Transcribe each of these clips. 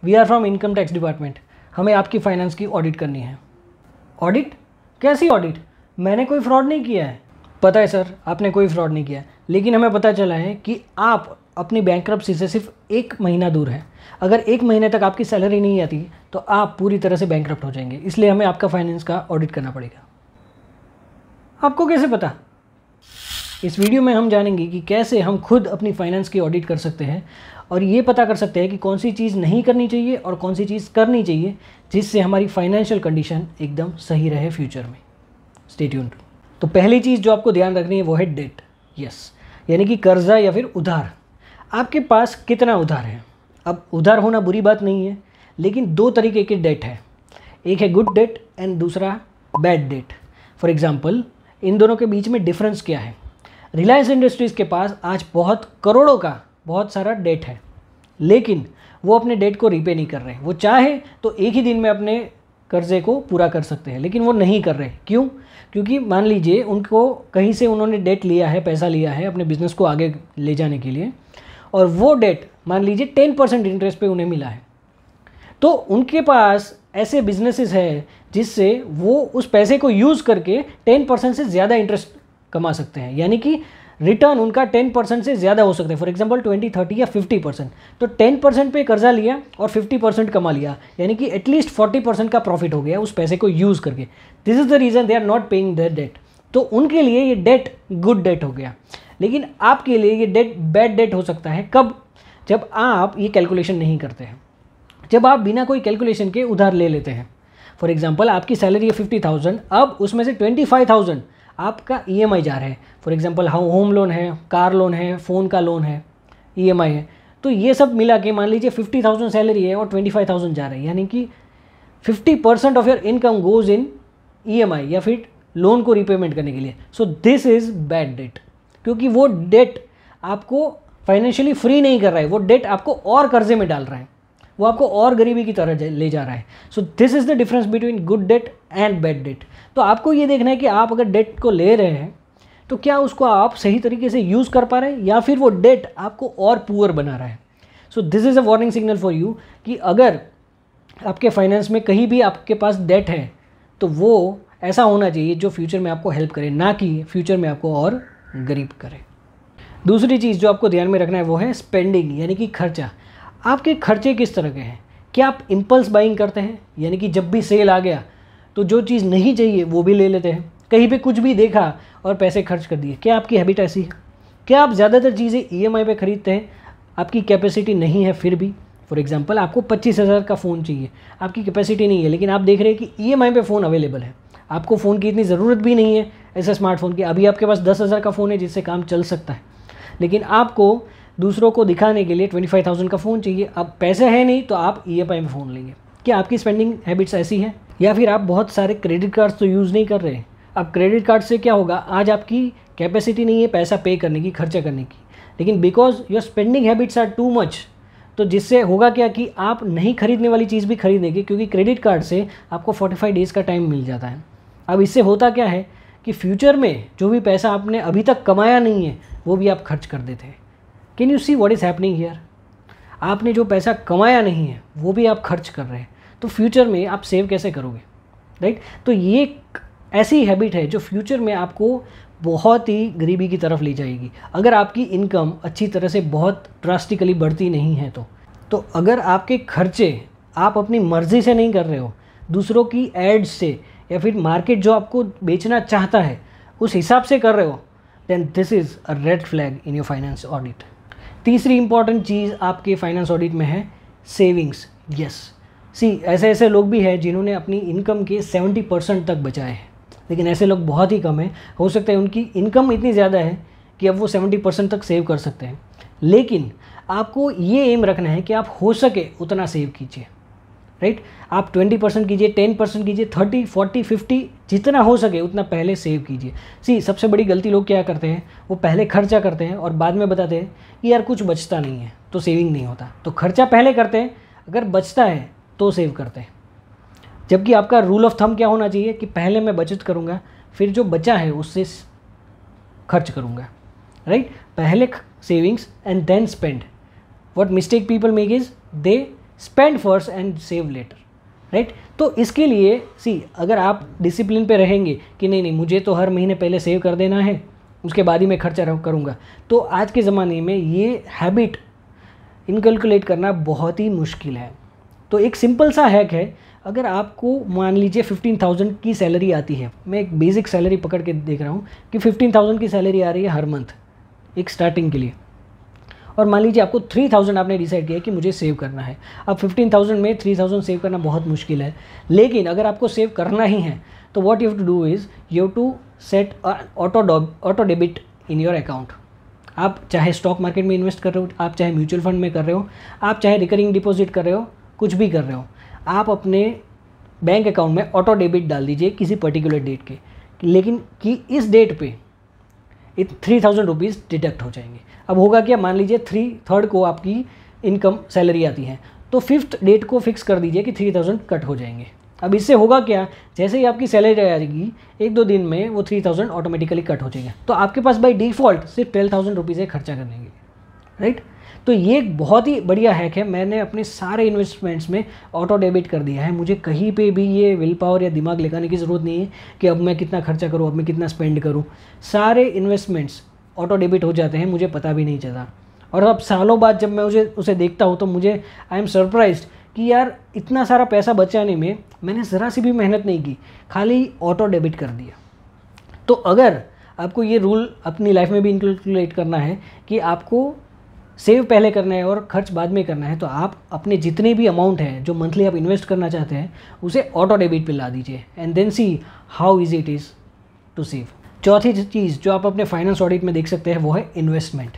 We are from income tax department. हमें आपकी finance की ऑडिट करनी है। ऑडिट? कैसी ऑडिट? मैंने कोई फ्रॉड नहीं किया है। पता है सर, आपने कोई फ्रॉड नहीं किया, लेकिन हमें पता चला है कि आप अपनी बैंकरप्सी से सिर्फ 1 महीना दूर हैं। अगर 1 महीने तक आपकी सैलरी नहीं आती तो आप पूरी तरह से बैंकरप्ट हो जाएंगे, इसलिए हमें आपका फाइनेंस का ऑडिट करना पड़ेगा। आपको कैसे पता? इस वीडियो में हम जानेंगे कि कैसे हम खुद अपनी फाइनेंस की ऑडिट कर सकते हैं और ये पता कर सकते हैं कि कौन सी चीज़ नहीं करनी चाहिए और कौन सी चीज़ करनी चाहिए, जिससे हमारी फाइनेंशियल कंडीशन एकदम सही रहे फ्यूचर में। Stay tuned. तो पहली चीज़ जो आपको ध्यान रखनी है वो है डेट। यस, यानी कि कर्जा या फिर उधार। आपके पास कितना उधार है? अब उधार होना बुरी बात नहीं है, लेकिन 2 तरीके के डेट है। एक है गुड डेट एंड दूसरा बैड डेट। फॉर एग्जाम्पल, इन दोनों के बीच में डिफरेंस क्या है? रिलायंस इंडस्ट्रीज़ के पास आज बहुत करोड़ों का बहुत सारा डेट है, लेकिन वो अपने डेट को रीपे नहीं कर रहे। वो चाहे तो एक ही दिन में अपने कर्जे को पूरा कर सकते हैं, लेकिन वो नहीं कर रहे। क्यों? क्योंकि मान लीजिए उनको कहीं से उन्होंने डेट लिया है, पैसा लिया है अपने बिज़नेस को आगे ले जाने के लिए, और वो डेट मान लीजिए 10% इंटरेस्ट पे उन्हें मिला है। तो उनके पास ऐसे बिजनेसेस है जिससे वो उस पैसे को यूज़ करके 10% से ज़्यादा इंटरेस्ट कमा सकते हैं, यानी कि रिटर्न उनका 10% से ज़्यादा हो सकता है। फॉर एग्जांपल 20, 30 या 50%। तो 10% पे कर्जा लिया और 50% कमा लिया, यानी कि एटलीस्ट 40% का प्रॉफिट हो गया उस पैसे को यूज़ करके। This is the reason they are not paying that debt. तो उनके लिए ये डेट गुड डेट हो गया, लेकिन आपके लिए ये डेट बैड डेट हो सकता है। कब? जब आप ये कैलकुलेशन नहीं करते हैं, जब आप बिना कोई कैलकुलेशन के उधार ले लेते हैं। फॉर एग्जांपल, आपकी सैलरी है 50,000, अब उसमें से 25,000 आपका ईएमआई जा रहा है। फॉर एग्जांपल, होम लोन है, कार लोन है, फ़ोन का लोन है, ईएमआई है। तो ये सब मिला के मान लीजिए 50,000 सैलरी है और 25,000 जा रहा है, यानी कि 50% of your income goes in EMI या फिर लोन को रिपेमेंट करने के लिए। सो दिस इज़ बैड डेट, क्योंकि वो डेट आपको फाइनेंशियली फ्री नहीं कर रहा है, वो डेट आपको और कर्जे में डाल रहा है, वो आपको और गरीबी की तरह ले जा रहा है। So this is the difference between good debt and bad debt. तो आपको ये देखना है कि आप अगर डेट को ले रहे हैं तो क्या उसको आप सही तरीके से यूज़ कर पा रहे हैं या फिर वो डेट आपको और पुअर बना रहा है। So this is a warning signal for you कि अगर आपके फाइनेंस में कहीं भी आपके पास डेट है तो वो ऐसा होना चाहिए जो फ्यूचर में आपको हेल्प करे, ना कि फ्यूचर में आपको और गरीब करे। दूसरी चीज़ जो आपको ध्यान में रखना है वो है स्पेंडिंग, यानी कि खर्चा। आपके खर्चे किस तरह के हैं? क्या आप इम्पल्स बाइंग करते हैं, यानी कि जब भी सेल आ गया तो जो चीज़ नहीं चाहिए वो भी ले लेते हैं, कहीं पे कुछ भी देखा और पैसे खर्च कर दिए? क्या आपकी हैबिट ऐसी है? क्या आप ज़्यादातर चीज़ें ईएमआई पे खरीदते हैं? आपकी कैपेसिटी नहीं है फिर भी। फॉर एग्जांपल, आपको 25,000 का फ़ोन चाहिए, आपकी कैपेसिटी नहीं है, लेकिन आप देख रहे हैं कि ईएमआई पे फ़ोन अवेलेबल है, आपको फ़ोन की इतनी ज़रूरत भी नहीं है ऐसे स्मार्टफोन की। अभी आपके पास 10,000 का फ़ोन है जिससे काम चल सकता है, लेकिन आपको दूसरों को दिखाने के लिए 25,000 का फ़ोन चाहिए। अब पैसे है नहीं तो आप ईएमआई में फ़ोन लेंगे। क्या आपकी स्पेंडिंग हैबिट्स ऐसी हैं? या फिर आप बहुत सारे क्रेडिट कार्ड्स तो यूज़ नहीं कर रहे? अब क्रेडिट कार्ड से क्या होगा, आज आपकी कैपेसिटी नहीं है पैसा पे करने की, खर्चा करने की, लेकिन because your spending habits are too much, तो जिससे होगा क्या कि आप नहीं खरीदने वाली चीज़ भी खरीदेंगे, क्योंकि क्रेडिट कार्ड से आपको 45 डेज़ का टाइम मिल जाता है। अब इससे होता क्या है कि फ्यूचर में जो भी पैसा आपने अभी तक कमाया नहीं है वो भी आप खर्च कर देते हैं। Can you see what is happening here? आपने जो पैसा कमाया नहीं है वो भी आप खर्च कर रहे हैं, तो फ्यूचर में आप सेव कैसे करोगे, राइट? तो ये ऐसी हैबिट है जो फ्यूचर में आपको बहुत ही गरीबी की तरफ ले जाएगी, अगर आपकी इनकम अच्छी तरह से बहुत ड्रास्टिकली बढ़ती नहीं है तो अगर आपके खर्चे आप अपनी मर्ज़ी से नहीं कर रहे हो, दूसरों की एड्स से या फिर मार्केट जो आपको बेचना चाहता है उस हिसाब से कर रहे हो, then this is a red flag in your finance audit. तीसरी इंपॉर्टेंट चीज़ आपके फाइनेंस ऑडिट में है सेविंग्स। यस, सी ऐसे ऐसे लोग भी हैं जिन्होंने अपनी इनकम के 70% तक बचाए हैं, लेकिन ऐसे लोग बहुत ही कम हैं। हो सकता है उनकी इनकम इतनी ज़्यादा है कि अब वो 70% तक सेव कर सकते हैं, लेकिन आपको ये एम रखना है कि आप हो सके उतना सेव कीजिए, राइट? आप 20% कीजिए, 10% कीजिए, 30, 40, 50 जितना हो सके उतना पहले सेव कीजिए। सी सबसे बड़ी गलती लोग क्या करते हैं, वो पहले खर्चा करते हैं और बाद में बताते हैं कि यार कुछ बचता नहीं है तो सेविंग नहीं होता। तो खर्चा पहले करते हैं, अगर बचता है तो सेव करते हैं। जबकि आपका रूल ऑफ थंब क्या होना चाहिए कि पहले मैं बचत करूँगा, फिर जो बचा है उससे खर्च करूँगा, राइट? पहले savings and then spend. What mistake people make is they spend first and save later, right. तो इसके लिए अगर आप डिसिप्लिन पे रहेंगे कि नहीं मुझे तो हर महीने पहले सेव कर देना है, उसके बाद ही मैं खर्चा करूँगा, तो आज के ज़माने में ये हैबिट इनकैलकुलेट करना बहुत ही मुश्किल है। तो एक सिंपल सा हैक है, अगर आपको मान लीजिए 15,000 की सैलरी आती है, मैं एक बेसिक सैलरी पकड़ के देख रहा हूँ कि 15,000 की सैलरी आ रही है हर मंथ एक स्टार्टिंग के लिए, और मान लीजिए आपको 3,000 आपने डिसाइड किया कि मुझे सेव करना है। अब 15,000 में 3,000 सेव करना बहुत मुश्किल है, लेकिन अगर आपको सेव करना ही है तो what you have to do is you have to set auto debit in your account. आप चाहे स्टॉक मार्केट में इन्वेस्ट कर रहे हो, आप चाहे म्यूचुअल फंड में कर रहे हो, आप चाहे रिकरिंग डिपॉजिट कर रहे हो, कुछ भी कर रहे हो, आप अपने बैंक अकाउंट में ऑटो डेबिट डाल दीजिए किसी पर्टिकुलर डेट के, लेकिन कि इस डेट पे 3,000 रुपीज़ डिडक्ट हो जाएंगे। अब होगा क्या, मान लीजिए 3rd को आपकी इनकम सैलरी आती है, तो 5th डेट को फिक्स कर दीजिए कि 3,000 कट हो जाएंगे। अब इससे होगा क्या, जैसे ही आपकी सैलरी आएगी 1-2 दिन में वो 3,000 ऑटोमेटिकली कट हो जाएगा, तो आपके पास बाई डिफ़ॉल्ट सिर्फ 12,000 रुपीज़ है खर्चा करने के, राइट। तो ये एक बहुत ही बढ़िया हैक है, मैंने अपने सारे इन्वेस्टमेंट्स में ऑटो डेबिट कर दिया है। मुझे कहीं पे भी ये विल पावर या दिमाग लगाने की ज़रूरत नहीं है कि अब मैं कितना खर्चा करूँ, अब मैं कितना स्पेंड करूँ। सारे इन्वेस्टमेंट्स ऑटो डेबिट हो जाते हैं, मुझे पता भी नहीं चला। और अब सालों बाद जब मैं उसे देखता हूँ तो मुझे आई एम सरप्राइज्ड कि यार इतना सारा पैसा बचाने में मैंने ज़रा सी भी मेहनत नहीं की, खाली ऑटो डेबिट कर दिया। तो अगर आपको ये रूल अपनी लाइफ में भी इंक्लूड करना है कि आपको सेव पहले करना है और खर्च बाद में करना है, तो आप अपने जितने भी अमाउंट है जो मंथली आप इन्वेस्ट करना चाहते हैं उसे ऑटो डेबिट पे ला दीजिए, and then see how easy it is to save. चौथी चीज़ जो आप अपने फाइनेंस ऑडिट में देख सकते हैं वो है इन्वेस्टमेंट।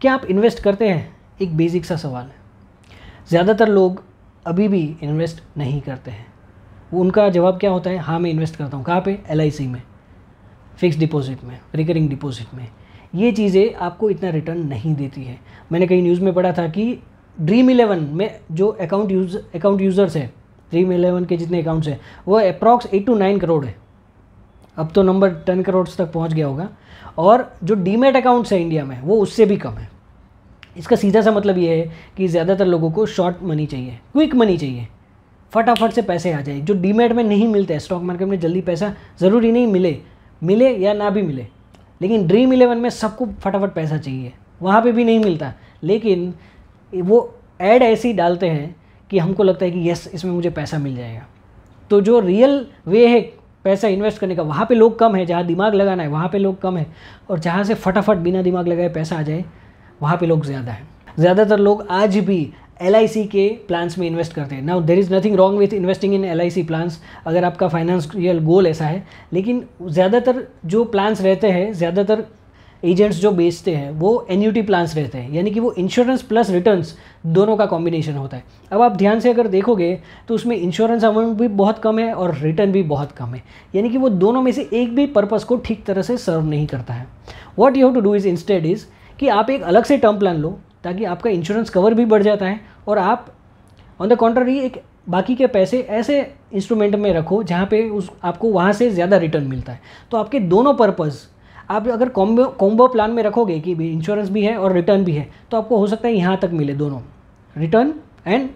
क्या आप इन्वेस्ट करते हैं? एक बेसिक सा सवाल है। ज़्यादातर लोग अभी भी इन्वेस्ट नहीं करते हैं। उनका जवाब क्या होता है, हाँ मैं इन्वेस्ट करता हूँ। कहाँ पे? LIC में, फिक्स डिपॉजिट में, रिकरिंग डिपॉजिट में। ये चीज़ें आपको इतना रिटर्न नहीं देती है। मैंने कहीं न्यूज़ में पढ़ा था कि ड्रीम 11 में जो अकाउंट यूज़र्स हैं, ड्रीम 11 के जितने अकाउंट्स हैं वो अप्रॉक्स 8 to 9 करोड़ है। अब तो नंबर 10 करोड़ तक पहुंच गया होगा। और जो डीमेट अकाउंट्स है इंडिया में वो उससे भी कम है। इसका सीधा सा मतलब ये है कि ज़्यादातर लोगों को शॉर्ट मनी चाहिए, क्विक मनी चाहिए, फटाफट से पैसे आ जाए, जो डीमेट में नहीं मिलते हैं। स्टॉक मार्केट में जल्दी पैसा ज़रूरी नहीं मिले या ना भी मिले, लेकिन ड्रीम 11 में सबको फटाफट पैसा चाहिए, वहाँ पे भी नहीं मिलता। लेकिन वो ऐड ऐसी डालते हैं कि हमको लगता है कि यस इसमें मुझे पैसा मिल जाएगा। तो जो रियल वे है पैसा इन्वेस्ट करने का, वहाँ पे लोग कम है। जहाँ दिमाग लगाना है वहाँ पे लोग कम है, और जहाँ से फटाफट बिना दिमाग लगाए पैसा आ जाए वहाँ पे लोग ज़्यादा हैं। ज़्यादातर लोग आज भी LIC के प्लान्स में इन्वेस्ट करते हैं। Now there is nothing wrong with investing in LIC plans अगर आपका फाइनेंशियल गोल ऐसा है, लेकिन ज़्यादातर जो प्लान्स रहते हैं, ज़्यादातर एजेंट्स जो बेचते हैं वो एन्यूटी प्लान्स रहते हैं, यानी कि वो इंश्योरेंस प्लस रिटर्न्स दोनों का कॉम्बिनेशन होता है। अब आप ध्यान से अगर देखोगे तो उसमें इंश्योरेंस अमाउंट भी बहुत कम है और रिटर्न भी बहुत कम है, यानी कि वो दोनों में से एक भी पर्पज़ को ठीक तरह से सर्व नहीं करता है। What you have to do is instead is कि आप एक अलग से टर्म प्लान लो, ताकि आपका इंश्योरेंस कवर भी बढ़ जाता है, और आप ऑन द कॉन्ट्ररी एक बाकी के पैसे ऐसे इंस्ट्रूमेंट में रखो जहाँ पे आपको वहाँ से ज़्यादा रिटर्न मिलता है। तो आपके दोनों पर्पज़ आप अगर कॉम्बो प्लान में रखोगे कि इंश्योरेंस भी है और रिटर्न भी है, तो आपको हो सकता है यहाँ तक मिले दोनों, रिटर्न एंड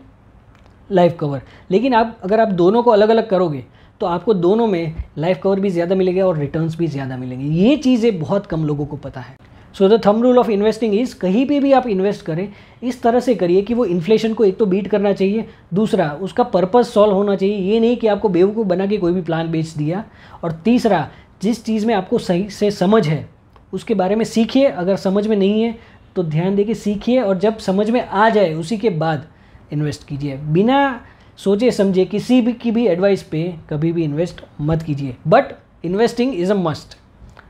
लाइफ कवर। लेकिन अगर आप दोनों को अलग अलग करोगे तो आपको दोनों में लाइफ कवर भी ज़्यादा मिलेगा और रिटर्न्स भी ज़्यादा मिलेंगे। ये चीज़ें बहुत कम लोगों को पता है। So the thumb rule of investing is, कहीं पे भी आप इन्वेस्ट करें इस तरह से करिए कि वो इन्फ्लेशन को एक तो बीट करना चाहिए, दूसरा उसका पर्पस सॉल्व होना चाहिए। ये नहीं कि आपको बेवकूफ़ बना के कोई भी प्लान बेच दिया, और तीसरा जिस चीज़ में आपको सही से समझ है उसके बारे में सीखिए। अगर समझ में नहीं है तो ध्यान दे के सीखिए, और जब समझ में आ जाए उसी के बाद इन्वेस्ट कीजिए। बिना सोचे समझे किसी भी की भी एडवाइस पे कभी भी इन्वेस्ट मत कीजिए। But investing is a must,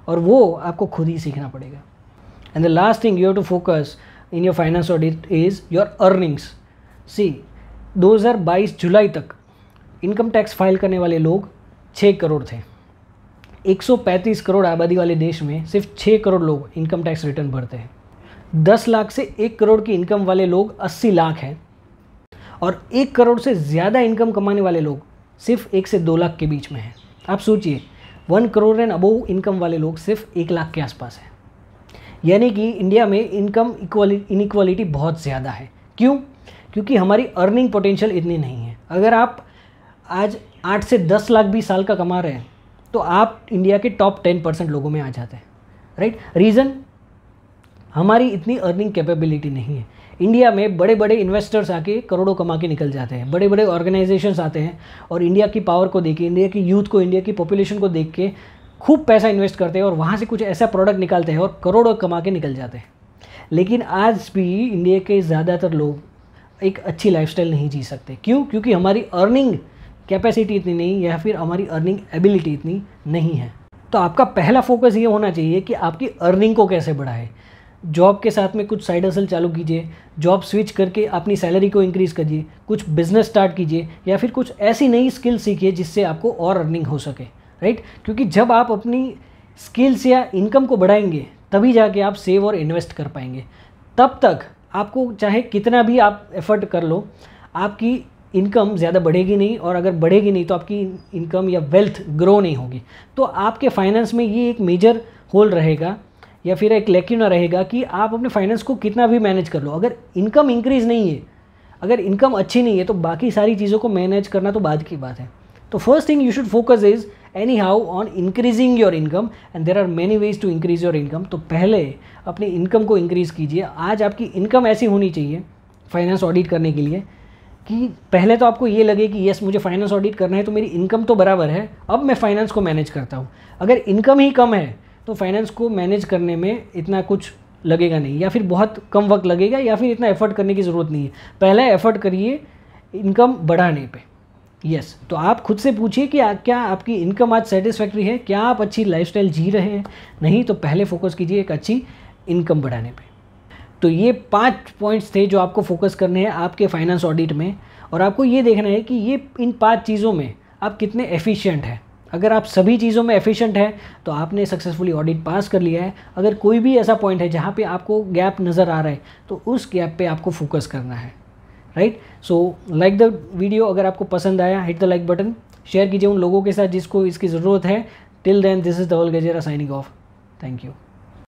और वो आपको खुद ही सीखना पड़ेगा। And the last thing you have to focus in your finance audit is your earnings. 2022 जुलाई तक इनकम टैक्स फाइल करने वाले लोग 6 करोड़ थे। 135 करोड़ आबादी वाले देश में सिर्फ 6 करोड़ लोग इनकम टैक्स रिटर्न भरते हैं। 10 लाख से 1 करोड़ की इनकम वाले लोग 80 लाख हैं, और 1 करोड़ से ज़्यादा इनकम कमाने वाले लोग सिर्फ 1 से 2 लाख के बीच में हैं। आप सोचिए 1 करोड़ एंड अबोव इनकम वाले लोग सिर्फ 1 लाख के आसपास हैं। यानी कि इंडिया में इनकम इनइक्वालिटी बहुत ज़्यादा है। क्यों? क्योंकि हमारी अर्निंग पोटेंशियल इतनी नहीं है। अगर आप आज 8 से 10 लाख भी साल का कमा रहे हैं तो आप इंडिया के टॉप 10% लोगों में आ जाते हैं, राइट। रीज़न, हमारी इतनी अर्निंग कैपेबिलिटी नहीं है। इंडिया में बड़े बड़े इन्वेस्टर्स आके करोड़ों कमा के निकल जाते हैं, बड़े बड़े ऑर्गेनाइजेशंस आते हैं और इंडिया की पावर को देख के, इंडिया की यूथ को, इंडिया की पॉपुलेशन को देख के खूब पैसा इन्वेस्ट करते हैं और वहाँ से कुछ ऐसा प्रोडक्ट निकालते हैं और करोड़ों कमा के निकल जाते हैं। लेकिन आज भी इंडिया के ज़्यादातर लोग एक अच्छी लाइफस्टाइल नहीं जी सकते। क्यों? क्योंकि हमारी अर्निंग कैपेसिटी इतनी नहीं, या फिर हमारी अर्निंग एबिलिटी इतनी नहीं है। तो आपका पहला फोकस ये होना चाहिए कि आपकी अर्निंग को कैसे बढ़ाए। जॉब के साथ में कुछ साइड हसल चालू कीजिए, जॉब स्विच करके अपनी सैलरी को इंक्रीज़ करिए, कुछ बिजनेस स्टार्ट कीजिए, या फिर कुछ ऐसी नई स्किल सीखिए जिससे आपको और अर्निंग हो सके, राइट। क्योंकि जब आप अपनी स्किल्स या इनकम को बढ़ाएंगे तभी जाके आप सेव और इन्वेस्ट कर पाएंगे। तब तक आपको चाहे कितना भी आप एफर्ट कर लो, आपकी इनकम ज़्यादा बढ़ेगी नहीं, और अगर बढ़ेगी नहीं तो आपकी इनकम या वेल्थ ग्रो नहीं होगी। तो आपके फाइनेंस में ये एक मेजर होल रहेगा या फिर एक लैक्यूना रहेगा कि आप अपने फाइनेंस को कितना भी मैनेज कर लो, अगर इनकम इंक्रीज़ नहीं है, अगर इनकम अच्छी नहीं है तो बाकी सारी चीज़ों को मैनेज करना तो बाद की बात है। तो first thing you should focus is anyhow on increasing your income, and there are many ways to increase your income. तो पहले अपनी इनकम को इंक्रीज़ कीजिए। आज आपकी इनकम ऐसी होनी चाहिए फाइनेंस ऑडिट करने के लिए कि पहले तो आपको ये लगे कि यस, मुझे फाइनेंस ऑडिट करना है तो मेरी इनकम तो बराबर है, अब मैं फाइनेंस को मैनेज करता हूँ। अगर इनकम ही कम है तो फाइनेंस को मैनेज करने में इतना कुछ लगेगा नहीं, या फिर बहुत कम वक्त लगेगा, या फिर इतना एफर्ट करने की ज़रूरत नहीं है। पहले एफर्ट करिए इनकम बढ़ाने पे। यस, तो आप खुद से पूछिए कि क्या आपकी इनकम आज सेटिस्फैक्ट्री है, क्या आप अच्छी लाइफस्टाइल जी रहे हैं। नहीं तो पहले फोकस कीजिए एक अच्छी इनकम बढ़ाने पे। तो ये 5 पॉइंट्स थे जो आपको फोकस करने हैं आपके फाइनेंस ऑडिट में, और आपको ये देखना है कि ये इन 5 चीज़ों में आप कितने एफिशिएंट हैं। अगर आप सभी चीज़ों में एफिशिएंट हैं तो आपने सक्सेसफुली ऑडिट पास कर लिया है। अगर कोई भी ऐसा पॉइंट है जहाँ पे आपको गैप नज़र आ रहा है तो उस गैप पे आपको फोकस करना है, right. So like the video, अगर आपको पसंद आया hit the like button, share कीजिए उन लोगों के साथ जिसको इसकी ज़रूरत है। Till then, this is Dhaval Gajera signing off. Thank you.